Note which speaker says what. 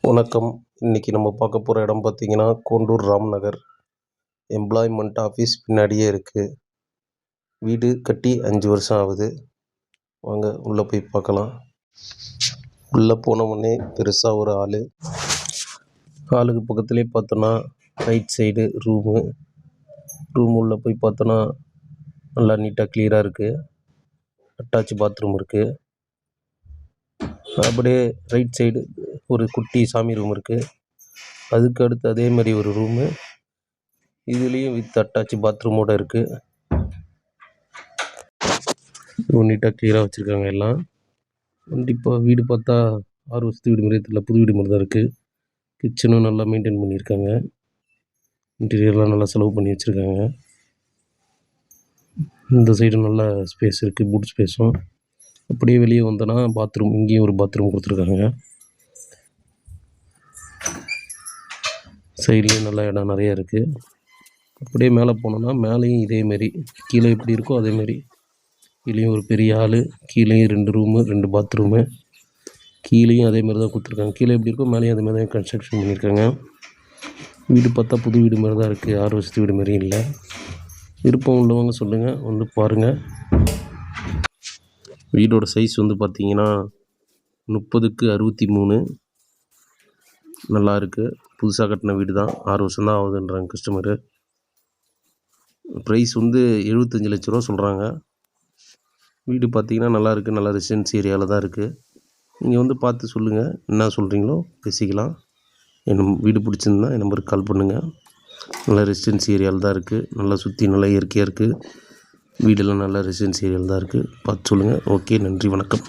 Speaker 1: வணக்கம். இன்றைக்கி நம்ம பார்க்க போகிற இடம் பார்த்திங்கன்னா கோண்டூர் ராம்நகர். எம்ப்ளாய்மெண்ட் ஆஃபீஸ் பின்னாடியே இருக்குது. வீடு கட்டி 5 வருஷம் ஆகுது. வாங்க உள்ளே போய் பார்க்கலாம். உள்ளே போனவுடனே பெருசாக ஒரு ஹாலுக்கு பக்கத்துலேயே பார்த்தோன்னா ரைட் சைடு ரூம் உள்ளே போய் பார்த்தோன்னா நல்லா நீட்டாக கிளியராக இருக்குது. அட்டாச் பாத்ரூம் இருக்குது. அப்படியே ரைட் சைடு ஒரு குட்டி சாமி ரூம் இருக்குது. அதுக்கு அடுத்து அதே மாதிரி ஒரு ரூமு, இதுலேயும் வித் அட்டாச் பாத்ரூமோடு இருக்குது. நீட்டாக கிளியராக வச்சுருக்காங்க எல்லாம். கண்டிப்பாக வீடு பார்த்தா 6 வருஷத்து வீடு மாதிரி தெரியல, புது வீடு மாதிரி தான் இருக்குது. கிச்சனும் நல்லா மெயின்டைன் பண்ணியிருக்காங்க. இன்டீரியர்லாம் நல்லா செலவு பண்ணி வச்சுருக்காங்க. இந்த சைடு நல்ல ஸ்பேஸ் இருக்குது, பூட் ஸ்பேஸும். அப்படியே வெளியே வந்தோன்னா பாத்ரூம், இங்கேயும் ஒரு பாத்ரூம் கொடுத்துருக்காங்க. சைட்லேயும் நல்ல இடம் நிறையா இருக்குது. அப்படியே மேலே போனோன்னா மேலேயும் இதேமாரி கீழே எப்படி இருக்கோ அதேமாரி கீழேயும் ஒரு பெரிய ஹாலு, கீழேயும் 2 ரூமு 2 பாத்ரூமு, கீழேயும் அதேமாரி தான் கொடுத்துருக்காங்க. கீழே எப்படி இருக்கோ மேலேயும் அதேமாதிரி தான் கன்ஸ்ட்ரக்ஷன் பண்ணியிருக்காங்க. வீடு பார்த்தா புது வீடு மாதிரி தான் இருக்குது, 6 வருஷத்து வீடு மாதிரி இல்லை. விருப்பம் உள்ளவங்க சொல்லுங்கள், வந்து பாருங்கள். வீடோட சைஸ் வந்து பார்த்திங்கன்னா 30க்கு 63. நல்லா இருக்குது. புதுசாக கட்டின வீடு தான், 6 வருஷம் தான் ஆகுதுன்றாங்க கஸ்டமரு. ப்ரைஸ் வந்து 75 லட்ச ரூபா சொல்கிறாங்க. வீடு பார்த்திங்கன்னா நல்லாயிருக்கு, நல்லா ரெசிடென்சி ஏரியாவில் தான் இருக்குது. நீங்கள் வந்து பார்த்து சொல்லுங்கள், என்ன சொல்கிறீங்களோ பேசிக்கலாம். என் வீடு பிடிச்சிருந்தா என் நம்பருக்கு கால் பண்ணுங்கள். நல்லா ரெசிடென்சி ஏரியாவில் தான் இருக்குது. நல்லா சுற்றி நல்லா இயற்கையாக இருக்குது. வீடெல்லாம் நல்லா ரெசிடென்சி ஏரியாவில் தான் இருக்குது. பார்த்து சொல்லுங்கள். ஓகே, நன்றி, வணக்கம்.